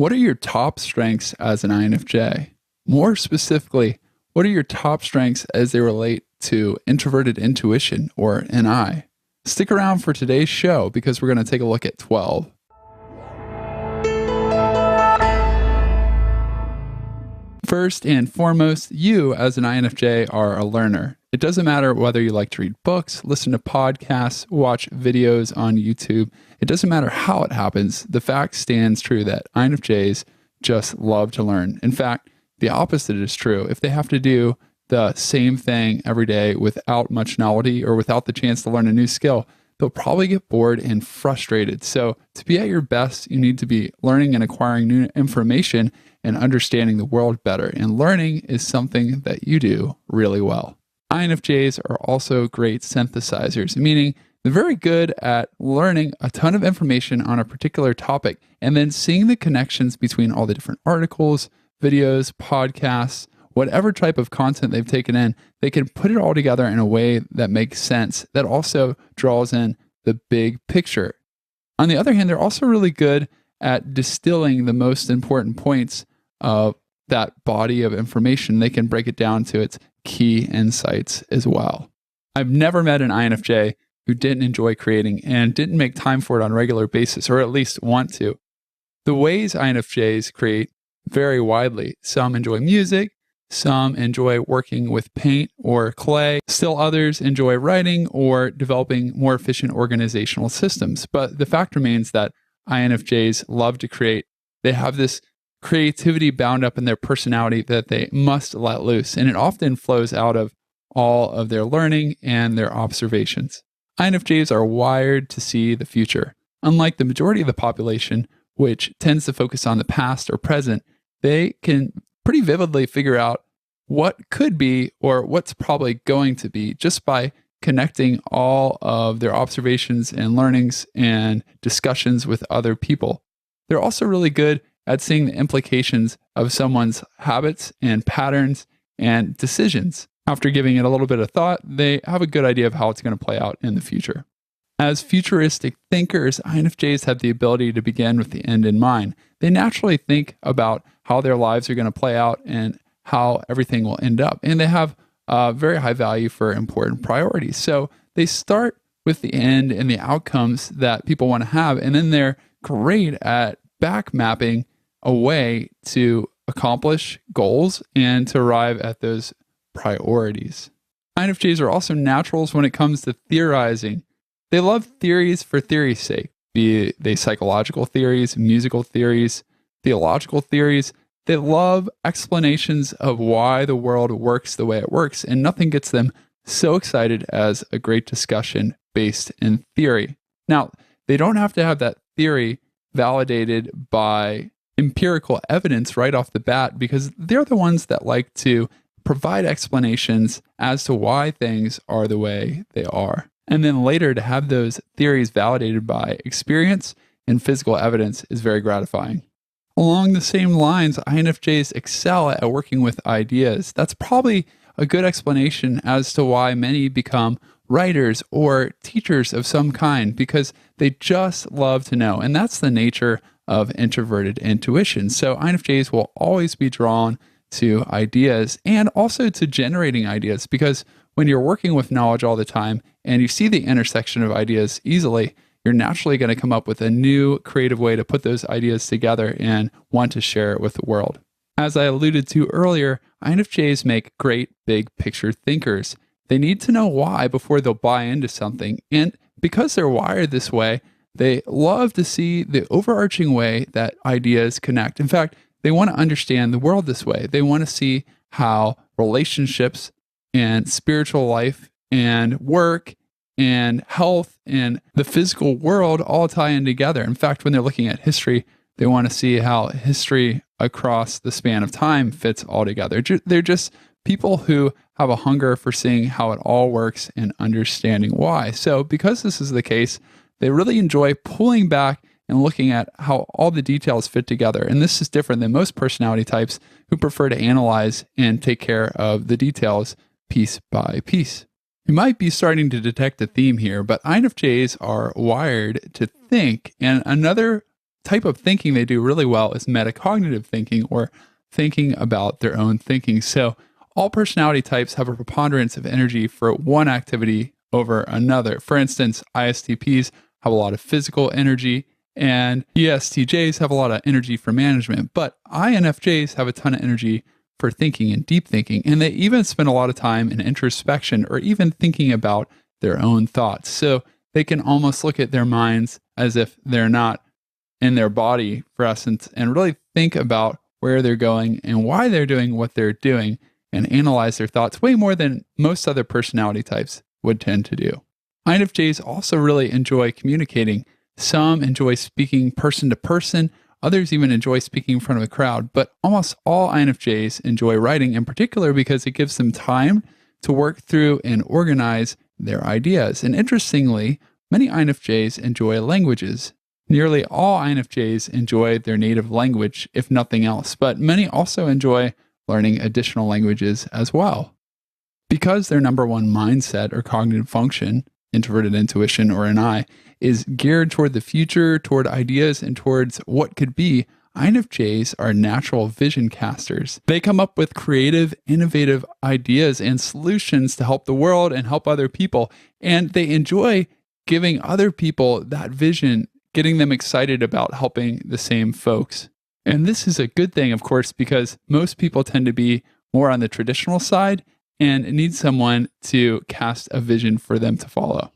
What are your top strengths as an INFJ? More specifically, what are your top strengths as they relate to introverted intuition, or NI? Stick around for today's show because we're going to take a look at 12. First and foremost, you as an INFJ are a learner. It doesn't matter whether you like to read books, listen to podcasts, watch videos on YouTube. It doesn't matter how it happens. The fact stands true that INFJs just love to learn. In fact, the opposite is true. If they have to do the same thing every day without much novelty or without the chance to learn a new skill, they'll probably get bored and frustrated. So to be at your best, you need to be learning and acquiring new information and understanding the world better. And learning is something that you do really well. INFJs are also great synthesizers, meaning they're very good at learning a ton of information on a particular topic and then seeing the connections between all the different articles, videos, podcasts, whatever type of content they've taken in. They can put it all together in a way that makes sense, that also draws in the big picture. On the other hand, they're also really good at distilling the most important points of that body of information. They can break it down to its key insights as well. I've never met an INFJ who didn't enjoy creating and didn't make time for it on a regular basis, or at least want to. The ways INFJs create vary widely. Some enjoy music, some enjoy working with paint or clay, still others enjoy writing or developing more efficient organizational systems. But the fact remains that INFJs love to create. They have this creativity bound up in their personality that they must let loose, and it often flows out of all of their learning and their observations. INFJs are wired to see the future. Unlike the majority of the population, which tends to focus on the past or present, they can pretty vividly figure out what could be or what's probably going to be just by connecting all of their observations and learnings and discussions with other people. They're also really good at seeing the implications of someone's habits and patterns and decisions. After giving it a little bit of thought, they have a good idea of how it's going to play out in the future. As futuristic thinkers, INFJs have the ability to begin with the end in mind. They naturally think about how their lives are going to play out and how everything will end up. And they have very high value for important priorities. So they start with the end and the outcomes that people want to have, and then they're great at back mapping a way to accomplish goals and to arrive at those priorities. INFJs are also naturals when it comes to theorizing. They love theories for theory's sake, be they psychological theories, musical theories, theological theories. They love explanations of why the world works the way it works, and nothing gets them so excited as a great discussion based in theory. Now, they don't have to have that theory validated by empirical evidence right off the bat, because they're the ones that like to provide explanations as to why things are the way they are. And then later to have those theories validated by experience and physical evidence is very gratifying. Along the same lines, INFJs excel at working with ideas. That's probably a good explanation as to why many become writers or teachers of some kind, because they just love to know. And that's the nature of introverted intuition. So INFJs will always be drawn to ideas and also to generating ideas, because when you're working with knowledge all the time and you see the intersection of ideas easily, you're naturally going to come up with a new creative way to put those ideas together and want to share it with the world. As I alluded to earlier, INFJs make great big picture thinkers. They need to know why before they'll buy into something. And because they're wired this way, they love to see the overarching way that ideas connect. In fact, they want to understand the world this way. They want to see how relationships and spiritual life and work and health and the physical world all tie in together. In fact, when they're looking at history, they want to see how history across the span of time fits all together. They're just people who have a hunger for seeing how it all works and understanding why. So because this is the case, they really enjoy pulling back and looking at how all the details fit together. And this is different than most personality types who prefer to analyze and take care of the details piece by piece. You might be starting to detect a theme here, but INFJs are wired to think. And another type of thinking they do really well is metacognitive thinking, or thinking about their own thinking. So all personality types have a preponderance of energy for one activity over another. For instance, ISTPs have a lot of physical energy, and ESTJs have a lot of energy for management. But INFJs have a ton of energy for thinking and deep thinking, and they even spend a lot of time in introspection or even thinking about their own thoughts. So they can almost look at their minds as if they're not in their body, for essence, and really think about where they're going and why they're doing what they're doing, and analyze their thoughts way more than most other personality types would tend to do. INFJs also really enjoy communicating. Some enjoy speaking person to person, others even enjoy speaking in front of a crowd, but almost all INFJs enjoy writing, in particular because it gives them time to work through and organize their ideas. And interestingly, many INFJs enjoy languages. Nearly all INFJs enjoy their native language, if nothing else, but many also enjoy learning additional languages as well. Because their number one mindset or cognitive function, introverted intuition or NI, is geared toward the future, toward ideas, and towards what could be, INFJs are natural vision casters. They come up with creative, innovative ideas and solutions to help the world and help other people, and they enjoy giving other people that vision, getting them excited about helping the same folks. And this is a good thing, of course, because most people tend to be more on the traditional side and need someone to cast a vision for them to follow.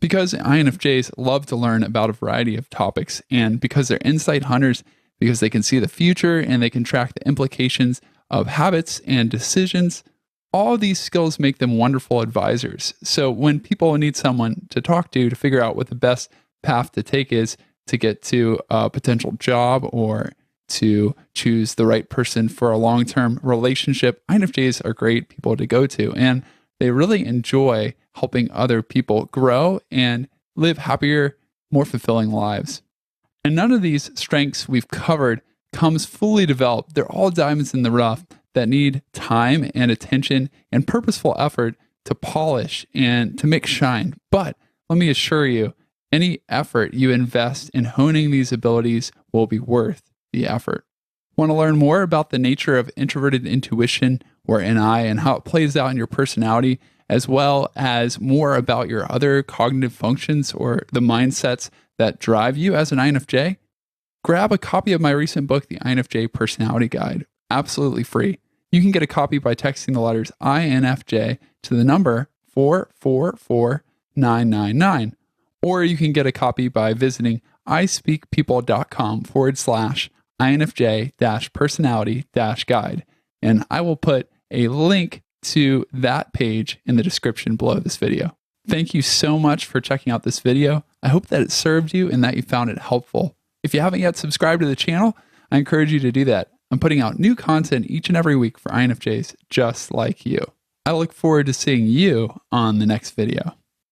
Because INFJs love to learn about a variety of topics, and because they're insight hunters, because they can see the future and they can track the implications of habits and decisions, all of these skills make them wonderful advisors. So when people need someone to talk to figure out what the best path to take is to get to a potential job or to choose the right person for a long-term relationship, INFJs are great people to go to, and they really enjoy helping other people grow and live happier, more fulfilling lives. And none of these strengths we've covered comes fully developed. They're all diamonds in the rough that need time and attention and purposeful effort to polish and to make shine. But let me assure you, any effort you invest in honing these abilities will be worth the effort. Want to learn more about the nature of introverted intuition, or NI, and how it plays out in your personality, as well as more about your other cognitive functions or the mindsets that drive you as an INFJ? Grab a copy of my recent book, The INFJ Personality Guide, absolutely free. You can get a copy by texting the letters INFJ to the number 444999, or you can get a copy by visiting ispeakpeople.com/INFJ-personality-guide, and I will put a link to that page in the description below this video. Thank you so much for checking out this video. I hope that it served you and that you found it helpful. If you haven't yet subscribed to the channel, I encourage you to do that. I'm putting out new content each and every week for INFJs just like you. I look forward to seeing you on the next video.